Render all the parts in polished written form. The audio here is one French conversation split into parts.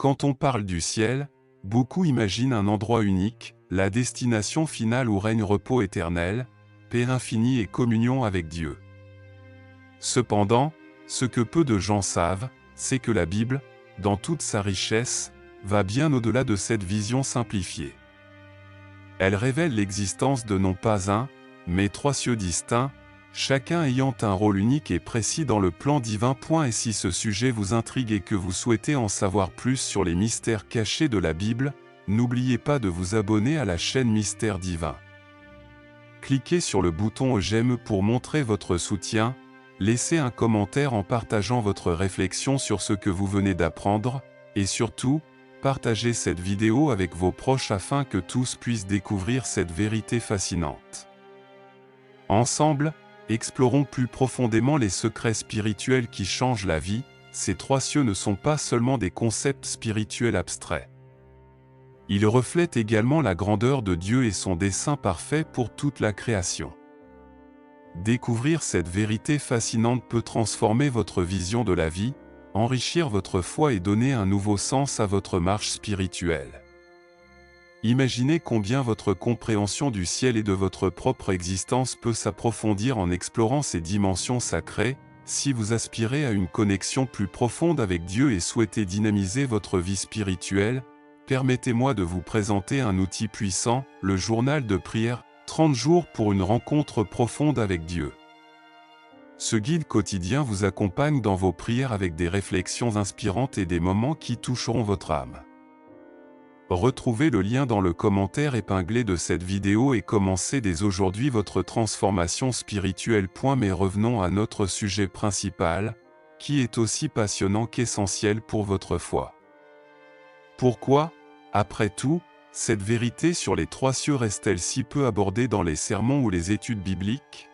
Quand on parle du ciel, beaucoup imaginent un endroit unique, la destination finale où règne repos éternel, paix infinie et communion avec Dieu. Cependant, ce que peu de gens savent, c'est que la Bible, dans toute sa richesse, va bien au-delà de cette vision simplifiée. Elle révèle l'existence de non pas un, mais 3 cieux distincts, chacun ayant un rôle unique et précis dans le plan divin. Et si ce sujet vous intrigue et que vous souhaitez en savoir plus sur les mystères cachés de la Bible, n'oubliez pas de vous abonner à la chaîne Mystères Divins. Cliquez sur le bouton j'aime pour montrer votre soutien, laissez un commentaire en partageant votre réflexion sur ce que vous venez d'apprendre, et surtout, partagez cette vidéo avec vos proches afin que tous puissent découvrir cette vérité fascinante. Ensemble, explorons plus profondément les secrets spirituels qui changent la vie. Ces 3 cieux ne sont pas seulement des concepts spirituels abstraits. Ils reflètent également la grandeur de Dieu et son dessein parfait pour toute la création. Découvrir cette vérité fascinante peut transformer votre vision de la vie, enrichir votre foi et donner un nouveau sens à votre marche spirituelle. Imaginez combien votre compréhension du ciel et de votre propre existence peut s'approfondir en explorant ces dimensions sacrées. Si vous aspirez à une connexion plus profonde avec Dieu et souhaitez dynamiser votre vie spirituelle, permettez-moi de vous présenter un outil puissant, le journal de prière, 30 jours pour une rencontre profonde avec Dieu. Ce guide quotidien vous accompagne dans vos prières avec des réflexions inspirantes et des moments qui toucheront votre âme. Retrouvez le lien dans le commentaire épinglé de cette vidéo et commencez dès aujourd'hui votre transformation spirituelle. Mais revenons à notre sujet principal, qui est aussi passionnant qu'essentiel pour votre foi. Pourquoi, après tout, cette vérité sur les 3 cieux reste-t-elle si peu abordée dans les sermons ou les études bibliques?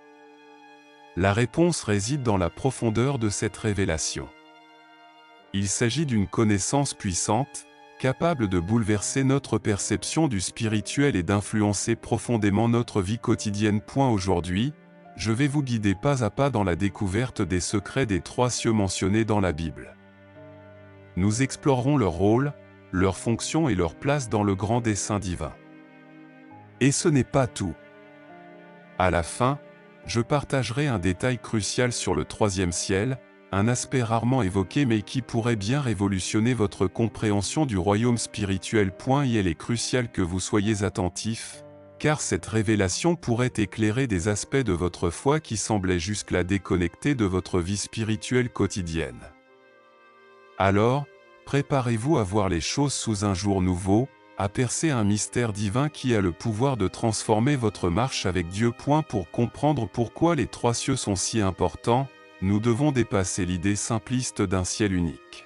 La réponse réside dans la profondeur de cette révélation. Il s'agit d'une connaissance puissante, capable de bouleverser notre perception du spirituel et d'influencer profondément notre vie quotidienne. Aujourd'hui, je vais vous guider pas à pas dans la découverte des secrets des 3 cieux mentionnés dans la Bible. Nous explorerons leur rôle, leur fonction et leur place dans le grand dessein divin. Et ce n'est pas tout. À la fin, je partagerai un détail crucial sur le 3e ciel, un aspect rarement évoqué mais qui pourrait bien révolutionner votre compréhension du royaume spirituel. Il est crucial que vous soyez attentifs, car cette révélation pourrait éclairer des aspects de votre foi qui semblaient jusque-là déconnectés de votre vie spirituelle quotidienne. Alors, préparez-vous à voir les choses sous un jour nouveau, à percer un mystère divin qui a le pouvoir de transformer votre marche avec Dieu. Pour comprendre pourquoi les 3 cieux sont si importants, nous devons dépasser l'idée simpliste d'un ciel unique.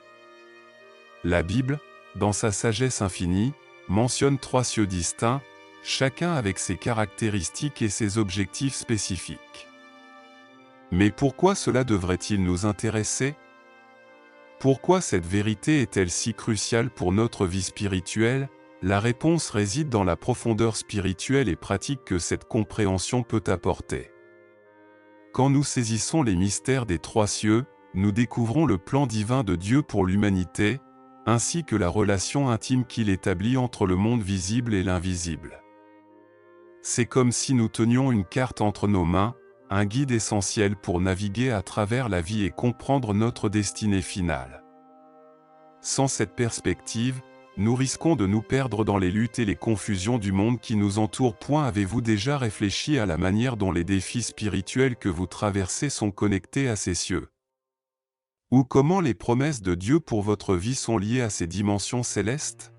La Bible, dans sa sagesse infinie, mentionne 3 cieux distincts, chacun avec ses caractéristiques et ses objectifs spécifiques. Mais pourquoi cela devrait-il nous intéresser? Pourquoi cette vérité est-elle si cruciale pour notre vie spirituelle? La réponse réside dans la profondeur spirituelle et pratique que cette compréhension peut apporter. Quand nous saisissons les mystères des 3 cieux, nous découvrons le plan divin de Dieu pour l'humanité, ainsi que la relation intime qu'il établit entre le monde visible et l'invisible. C'est comme si nous tenions une carte entre nos mains, un guide essentiel pour naviguer à travers la vie et comprendre notre destinée finale. Sans cette perspective, nous risquons de nous perdre dans les luttes et les confusions du monde qui nous entoure. Avez-vous déjà réfléchi à la manière dont les défis spirituels que vous traversez sont connectés à ces cieux? Ou comment les promesses de Dieu pour votre vie sont liées à ces dimensions célestes?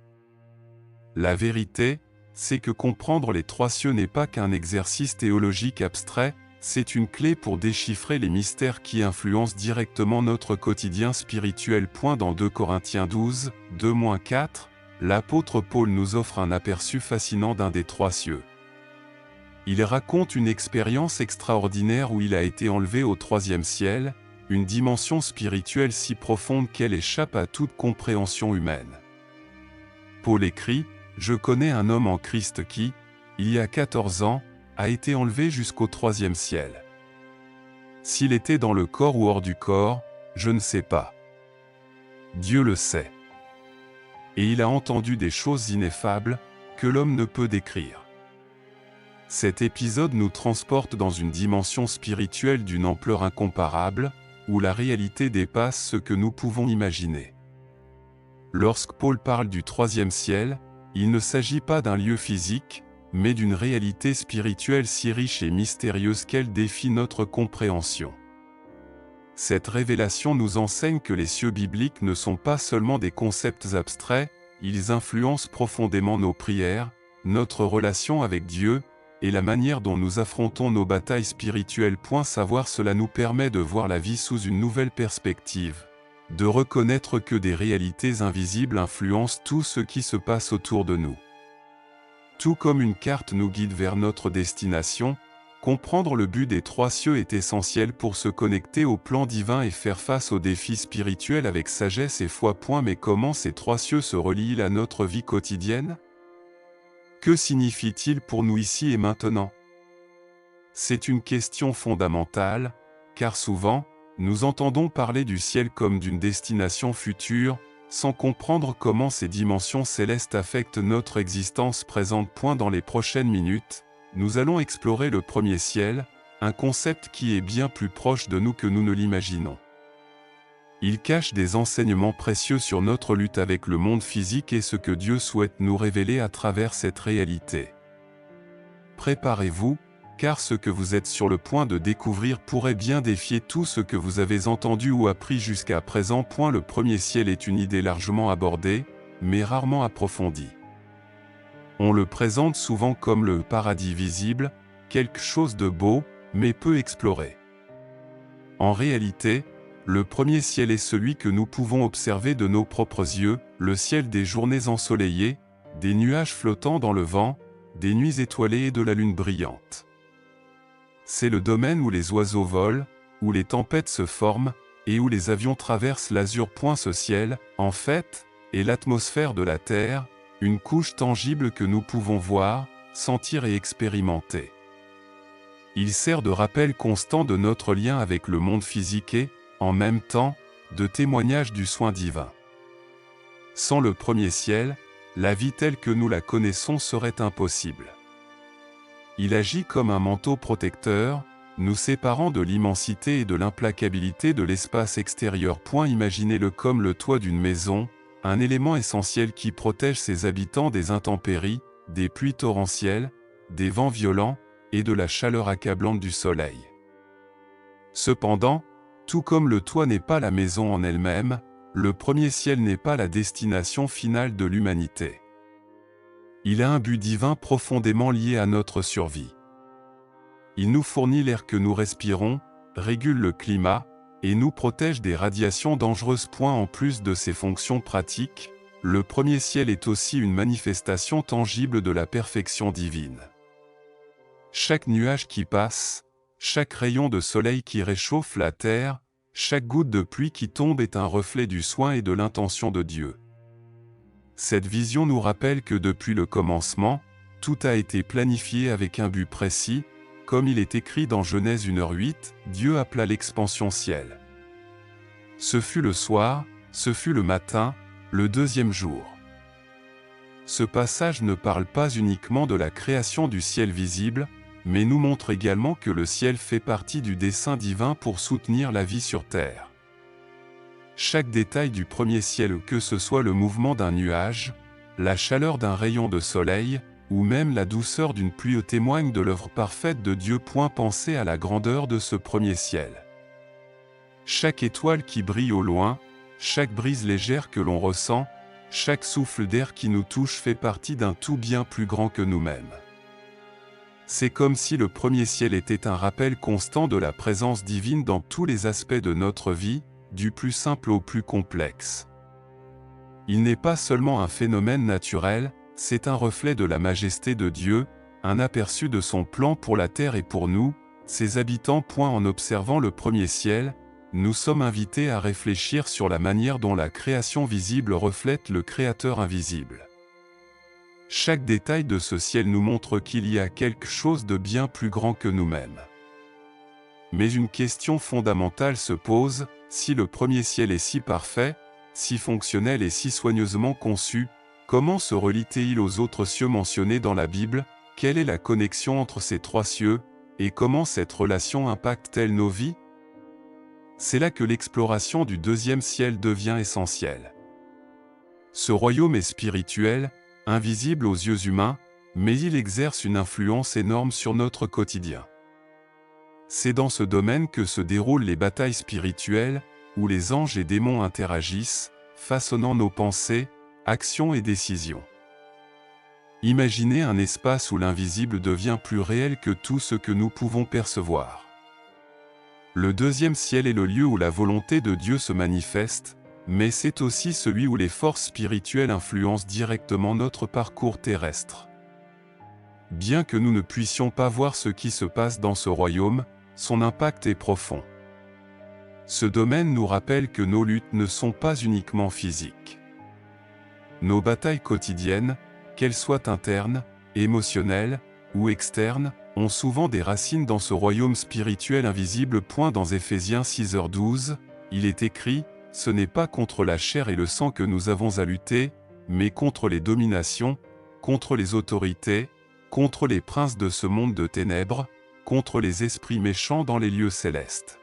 La vérité, c'est que comprendre les 3 cieux n'est pas qu'un exercice théologique abstrait, c'est une clé pour déchiffrer les mystères qui influencent directement notre quotidien spirituel. Dans 2 Corinthiens 12, 2-4, l'apôtre Paul nous offre un aperçu fascinant d'un des 3 cieux. Il raconte une expérience extraordinaire où il a été enlevé au 3e ciel, une dimension spirituelle si profonde qu'elle échappe à toute compréhension humaine. Paul écrit: « Je connais un homme en Christ qui, il y a 14 ans, a été enlevé jusqu'au 3e ciel. S'il était dans le corps ou hors du corps, je ne sais pas. Dieu le sait. et il a entendu des choses ineffables, que l'homme ne peut décrire. Cet épisode nous transporte dans une dimension spirituelle d'une ampleur incomparable, où la réalité dépasse ce que nous pouvons imaginer. Lorsque Paul parle du troisième ciel, il ne s'agit pas d'un lieu physique, mais d'une réalité spirituelle si riche et mystérieuse qu'elle défie notre compréhension. Cette révélation nous enseigne que les cieux bibliques ne sont pas seulement des concepts abstraits, ils influencent profondément nos prières, notre relation avec Dieu, et la manière dont nous affrontons nos batailles spirituelles. Savoir cela nous permet de voir la vie sous une nouvelle perspective, de reconnaître que des réalités invisibles influencent tout ce qui se passe autour de nous. Tout comme une carte nous guide vers notre destination, comprendre le but des trois cieux est essentiel pour se connecter au plan divin et faire face aux défis spirituels avec sagesse et foi. Mais comment ces trois cieux se relient-ils à notre vie quotidienne? Que signifie-t-il pour nous ici et maintenant? C'est une question fondamentale, car souvent, nous entendons parler du ciel comme d'une destination future, sans comprendre comment ces dimensions célestes affectent notre existence présente. Dans les prochaines minutes, nous allons explorer le premier ciel, un concept qui est bien plus proche de nous que nous ne l'imaginons. Il cache des enseignements précieux sur notre lutte avec le monde physique et ce que Dieu souhaite nous révéler à travers cette réalité. Préparez-vous, car ce que vous êtes sur le point de découvrir pourrait bien défier tout ce que vous avez entendu ou appris jusqu'à présent. Le premier ciel est une idée largement abordée, mais rarement approfondie. On le présente souvent comme le paradis visible, quelque chose de beau, mais peu exploré. En réalité, le premier ciel est celui que nous pouvons observer de nos propres yeux, le ciel des journées ensoleillées, des nuages flottant dans le vent, des nuits étoilées et de la lune brillante. C'est le domaine où les oiseaux volent, où les tempêtes se forment, et où les avions traversent l'azur. Ce ciel, en fait, est l'atmosphère de la Terre, une couche tangible que nous pouvons voir, sentir et expérimenter. Il sert de rappel constant de notre lien avec le monde physique et, en même temps, de témoignage du soin divin. Sans le premier ciel, la vie telle que nous la connaissons serait impossible. Il agit comme un manteau protecteur, nous séparant de l'immensité et de l'implacabilité de l'espace extérieur. Imaginez-le comme le toit d'une maison, un élément essentiel qui protège ses habitants des intempéries, des pluies torrentielles, des vents violents, et de la chaleur accablante du soleil. Cependant, tout comme le toit n'est pas la maison en elle-même, le premier ciel n'est pas la destination finale de l'humanité. Il a un but divin profondément lié à notre survie. Il nous fournit l'air que nous respirons, régule le climat, et nous protège des radiations dangereuses. En plus de ses fonctions pratiques, le premier ciel est aussi une manifestation tangible de la perfection divine. Chaque nuage qui passe, chaque rayon de soleil qui réchauffe la terre, chaque goutte de pluie qui tombe est un reflet du soin et de l'intention de Dieu. Cette vision nous rappelle que depuis le commencement, tout a été planifié avec un but précis, comme il est écrit dans Genèse 1h8, Dieu appela l'expansion ciel. Ce fut le soir, ce fut le matin, le deuxième jour. Ce passage ne parle pas uniquement de la création du ciel visible, mais nous montre également que le ciel fait partie du dessein divin pour soutenir la vie sur terre. Chaque détail du premier ciel, que ce soit le mouvement d'un nuage, la chaleur d'un rayon de soleil, ou même la douceur d'une pluie, témoigne de l'œuvre parfaite de Dieu. Pensez à la grandeur de ce premier ciel. Chaque étoile qui brille au loin, chaque brise légère que l'on ressent, chaque souffle d'air qui nous touche fait partie d'un tout bien plus grand que nous-mêmes. C'est comme si le premier ciel était un rappel constant de la présence divine dans tous les aspects de notre vie, du plus simple au plus complexe. Il n'est pas seulement un phénomène naturel, c'est un reflet de la majesté de Dieu, un aperçu de son plan pour la terre et pour nous, ses habitants. En observant le premier ciel, nous sommes invités à réfléchir sur la manière dont la création visible reflète le Créateur invisible. Chaque détail de ce ciel nous montre qu'il y a quelque chose de bien plus grand que nous-mêmes. Mais une question fondamentale se pose, si le premier ciel est si parfait, si fonctionnel et si soigneusement conçu, comment se relie-t-il aux autres cieux mentionnés dans la Bible? Quelle est la connexion entre ces trois cieux, et comment cette relation impacte-t-elle nos vies? C'est là que l'exploration du deuxième ciel devient essentielle. Ce royaume est spirituel, invisible aux yeux humains, mais il exerce une influence énorme sur notre quotidien. C'est dans ce domaine que se déroulent les batailles spirituelles, où les anges et démons interagissent, façonnant nos pensées, actions et décisions. Imaginez un espace où l'invisible devient plus réel que tout ce que nous pouvons percevoir. Le deuxième ciel est le lieu où la volonté de Dieu se manifeste, mais c'est aussi celui où les forces spirituelles influencent directement notre parcours terrestre. Bien que nous ne puissions pas voir ce qui se passe dans ce royaume, son impact est profond. Ce domaine nous rappelle que nos luttes ne sont pas uniquement physiques. Nos batailles quotidiennes, qu'elles soient internes, émotionnelles ou externes, ont souvent des racines dans ce royaume spirituel invisible. Dans Éphésiens 6h12, il est écrit « Ce n'est pas contre la chair et le sang que nous avons à lutter, mais contre les dominations, contre les autorités, contre les princes de ce monde de ténèbres, contre les esprits méchants dans les lieux célestes. »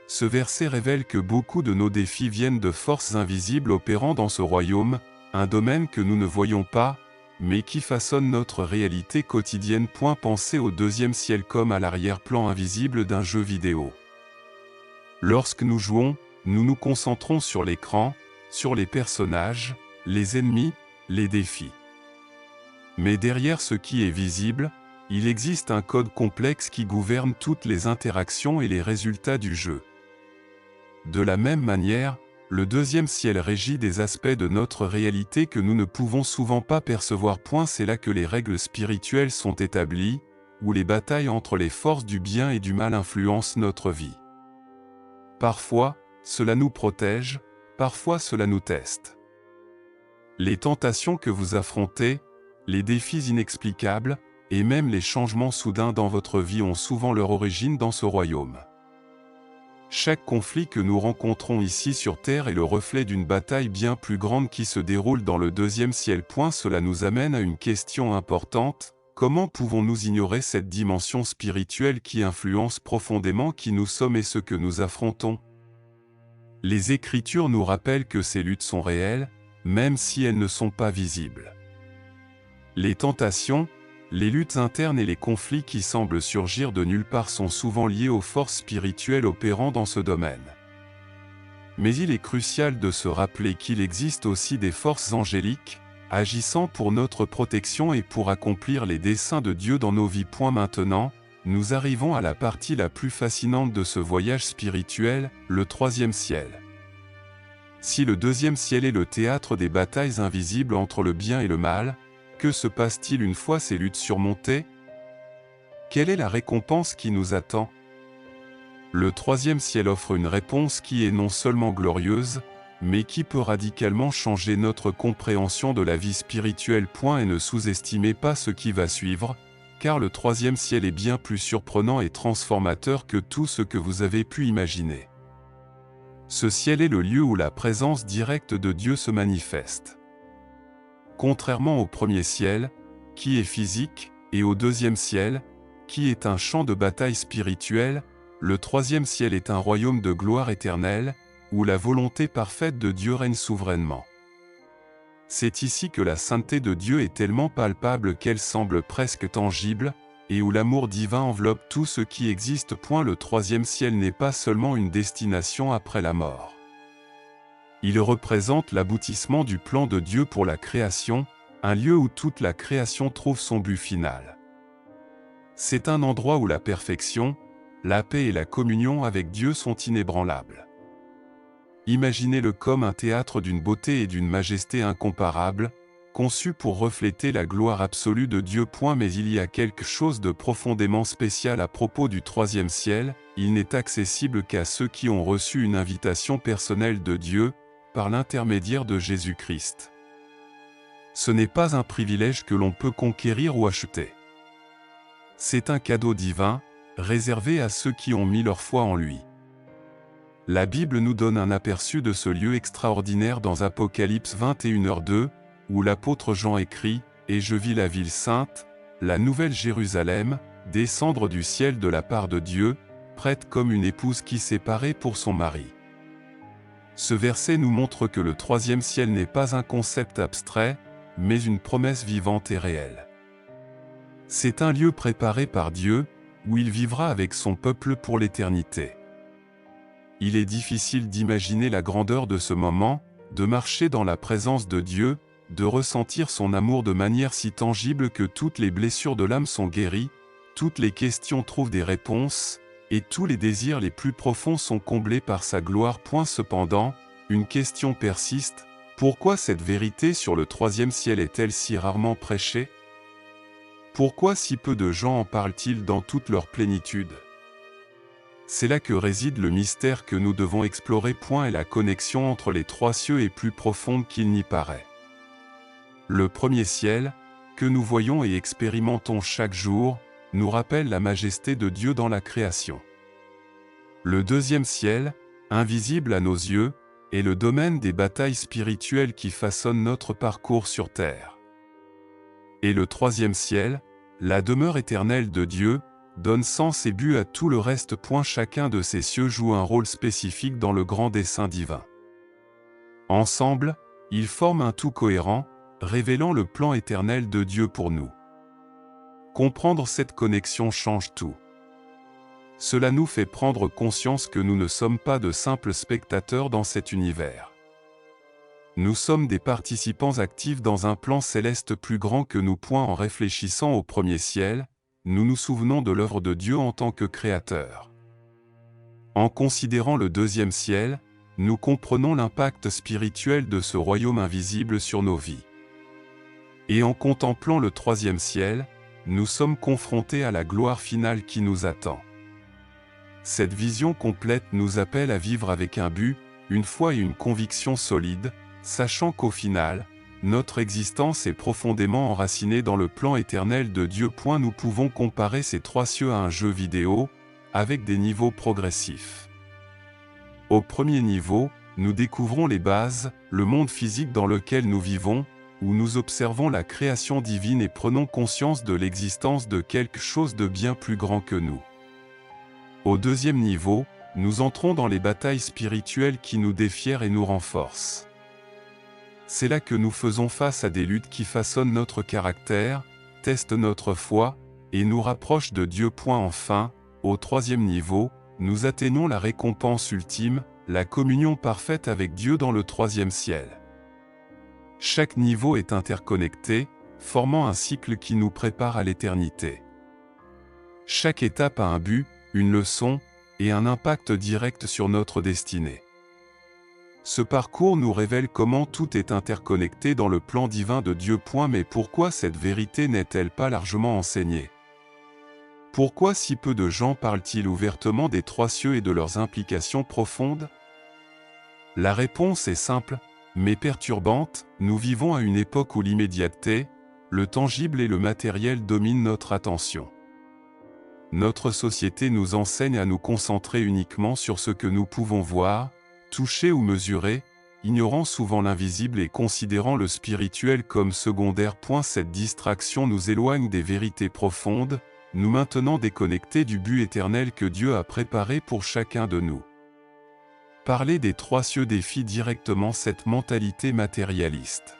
Ce verset révèle que beaucoup de nos défis viennent de forces invisibles opérant dans ce royaume, un domaine que nous ne voyons pas, mais qui façonne notre réalité quotidienne. Pensez au deuxième ciel comme à l'arrière-plan invisible d'un jeu vidéo. Lorsque nous jouons, nous nous concentrons sur l'écran, sur les personnages, les ennemis, les défis. Mais derrière ce qui est visible, il existe un code complexe qui gouverne toutes les interactions et les résultats du jeu. De la même manière, le deuxième ciel régit des aspects de notre réalité que nous ne pouvons souvent pas percevoir. C'est là que les règles spirituelles sont établies, où les batailles entre les forces du bien et du mal influencent notre vie. Parfois, cela nous protège, parfois cela nous teste. Les tentations que vous affrontez, les défis inexplicables, et même les changements soudains dans votre vie ont souvent leur origine dans ce royaume. Chaque conflit que nous rencontrons ici sur Terre est le reflet d'une bataille bien plus grande qui se déroule dans le deuxième ciel. Cela nous amène à une question importante: comment pouvons-nous ignorer cette dimension spirituelle qui influence profondément qui nous sommes et ce que nous affrontons? Les Écritures nous rappellent que ces luttes sont réelles, même si elles ne sont pas visibles. Les tentations, les luttes internes et les conflits qui semblent surgir de nulle part sont souvent liés aux forces spirituelles opérant dans ce domaine. Mais il est crucial de se rappeler qu'il existe aussi des forces angéliques, agissant pour notre protection et pour accomplir les desseins de Dieu dans nos vies. Maintenant, nous arrivons à la partie la plus fascinante de ce voyage spirituel, le troisième ciel. Si le deuxième ciel est le théâtre des batailles invisibles entre le bien et le mal, que se passe-t-il une fois ces luttes surmontées? Quelle est la récompense qui nous attend? Le troisième ciel offre une réponse qui est non seulement glorieuse, mais qui peut radicalement changer notre compréhension de la vie spirituelle. Et ne sous-estimez pas ce qui va suivre, car le troisième ciel est bien plus surprenant et transformateur que tout ce que vous avez pu imaginer. Ce ciel est le lieu où la présence directe de Dieu se manifeste. Contrairement au premier ciel, qui est physique, et au deuxième ciel, qui est un champ de bataille spirituel, le troisième ciel est un royaume de gloire éternelle, où la volonté parfaite de Dieu règne souverainement. C'est ici que la sainteté de Dieu est tellement palpable qu'elle semble presque tangible, et où l'amour divin enveloppe tout ce qui existe. Le troisième ciel n'est pas seulement une destination après la mort. Il représente l'aboutissement du plan de Dieu pour la création, un lieu où toute la création trouve son but final. C'est un endroit où la perfection, la paix et la communion avec Dieu sont inébranlables. Imaginez-le comme un théâtre d'une beauté et d'une majesté incomparables, conçu pour refléter la gloire absolue de Dieu. Mais il y a quelque chose de profondément spécial à propos du troisième ciel, il n'est accessible qu'à ceux qui ont reçu une invitation personnelle de Dieu, par l'intermédiaire de Jésus-Christ. Ce n'est pas un privilège que l'on peut conquérir ou acheter. C'est un cadeau divin, réservé à ceux qui ont mis leur foi en lui. La Bible nous donne un aperçu de ce lieu extraordinaire dans Apocalypse 21h2, où l'apôtre Jean écrit « Et je vis la ville sainte, la nouvelle Jérusalem, descendre du ciel de la part de Dieu, prête comme une épouse qui s'est parée pour son mari. » Ce verset nous montre que le troisième ciel n'est pas un concept abstrait, mais une promesse vivante et réelle. C'est un lieu préparé par Dieu, où il vivra avec son peuple pour l'éternité. Il est difficile d'imaginer la grandeur de ce moment, de marcher dans la présence de Dieu, de ressentir son amour de manière si tangible que toutes les blessures de l'âme sont guéries, toutes les questions trouvent des réponses, et tous les désirs les plus profonds sont comblés par sa gloire. Cependant, une question persiste, pourquoi cette vérité sur le troisième ciel est-elle si rarement prêchée? Pourquoi si peu de gens en parlent-ils dans toute leur plénitude? C'est là que réside le mystère que nous devons explorer. Et la connexion entre les trois cieux est plus profonde qu'il n'y paraît. Le premier ciel, que nous voyons et expérimentons chaque jour, nous rappelle la majesté de Dieu dans la création. Le deuxième ciel, invisible à nos yeux, est le domaine des batailles spirituelles qui façonnent notre parcours sur terre. Et le troisième ciel, la demeure éternelle de Dieu, donne sens et but à tout le reste. Chacun de ces cieux joue un rôle spécifique dans le grand dessein divin. Ensemble, ils forment un tout cohérent, révélant le plan éternel de Dieu pour nous. Comprendre cette connexion change tout. Cela nous fait prendre conscience que nous ne sommes pas de simples spectateurs dans cet univers. Nous sommes des participants actifs dans un plan céleste plus grand que nous. En réfléchissant au premier ciel, nous nous souvenons de l'œuvre de Dieu en tant que créateur. En considérant le deuxième ciel, nous comprenons l'impact spirituel de ce royaume invisible sur nos vies. Et en contemplant le troisième ciel, nous sommes confrontés à la gloire finale qui nous attend. Cette vision complète nous appelle à vivre avec un but, une foi et une conviction solide, sachant qu'au final, notre existence est profondément enracinée dans le plan éternel de Dieu. Nous pouvons comparer ces trois cieux à un jeu vidéo, avec des niveaux progressifs. Au premier niveau, nous découvrons les bases, le monde physique dans lequel nous vivons, où nous observons la création divine et prenons conscience de l'existence de quelque chose de bien plus grand que nous. Au deuxième niveau, nous entrons dans les batailles spirituelles qui nous défient et nous renforcent. C'est là que nous faisons face à des luttes qui façonnent notre caractère, testent notre foi, et nous rapprochent de Dieu. Enfin, au troisième niveau, nous atteignons la récompense ultime, la communion parfaite avec Dieu dans le troisième ciel. Chaque niveau est interconnecté, formant un cycle qui nous prépare à l'éternité. Chaque étape a un but, une leçon, et un impact direct sur notre destinée. Ce parcours nous révèle comment tout est interconnecté dans le plan divin de Dieu. Mais pourquoi cette vérité n'est-elle pas largement enseignée? Pourquoi si peu de gens parlent-ils ouvertement des trois cieux et de leurs implications profondes? La réponse est simple, mais perturbante. Nous vivons à une époque où l'immédiateté, le tangible et le matériel dominent notre attention. Notre société nous enseigne à nous concentrer uniquement sur ce que nous pouvons voir, toucher ou mesurer, ignorant souvent l'invisible et considérant le spirituel comme secondaire. Cette distraction nous éloigne des vérités profondes, nous maintenant déconnectés du but éternel que Dieu a préparé pour chacun de nous. Parler des trois cieux défie directement cette mentalité matérialiste.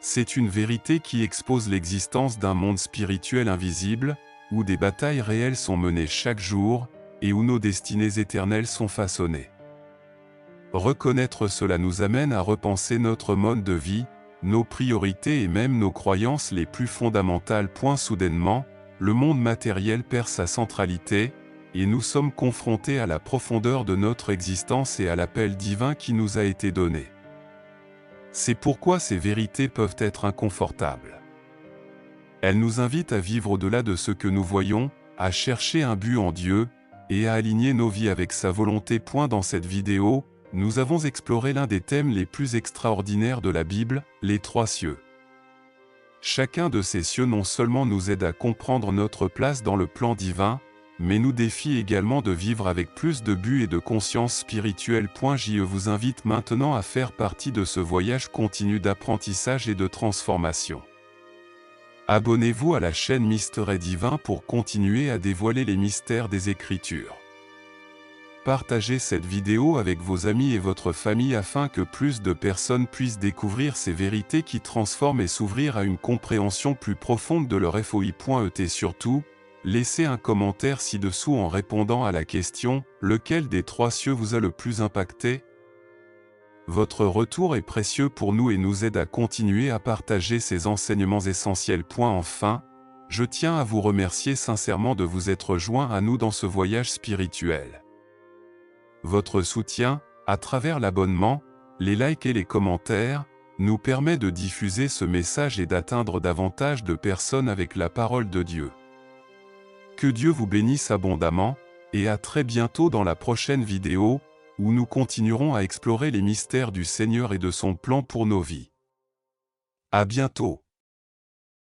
C'est une vérité qui expose l'existence d'un monde spirituel invisible, où des batailles réelles sont menées chaque jour, et où nos destinées éternelles sont façonnées. Reconnaître cela nous amène à repenser notre mode de vie, nos priorités et même nos croyances les plus fondamentales. Soudainement, le monde matériel perd sa centralité, et nous sommes confrontés à la profondeur de notre existence et à l'appel divin qui nous a été donné. C'est pourquoi ces vérités peuvent être inconfortables. Elles nous invitent à vivre au-delà de ce que nous voyons, à chercher un but en Dieu, et à aligner nos vies avec sa volonté. Dans cette vidéo, nous avons exploré l'un des thèmes les plus extraordinaires de la Bible, les trois cieux. Chacun de ces cieux non seulement nous aide à comprendre notre place dans le plan divin, mais nous défie également de vivre avec plus de but et de conscience spirituelle. Je vous invite maintenant à faire partie de ce voyage continu d'apprentissage et de transformation. Abonnez-vous à la chaîne Mystère Divin pour continuer à dévoiler les mystères des Écritures. Partagez cette vidéo avec vos amis et votre famille afin que plus de personnes puissent découvrir ces vérités qui transforment et s'ouvrir à une compréhension plus profonde de leur foi. Surtout, laissez un commentaire ci-dessous en répondant à la question « Lequel des trois cieux vous a le plus impacté ?» Votre retour est précieux pour nous et nous aide à continuer à partager ces enseignements essentiels. Enfin, je tiens à vous remercier sincèrement de vous être joints à nous dans ce voyage spirituel. Votre soutien, à travers l'abonnement, les likes et les commentaires, nous permet de diffuser ce message et d'atteindre davantage de personnes avec la parole de Dieu. Que Dieu vous bénisse abondamment, et à très bientôt dans la prochaine vidéo, où nous continuerons à explorer les mystères du Seigneur et de son plan pour nos vies. À bientôt.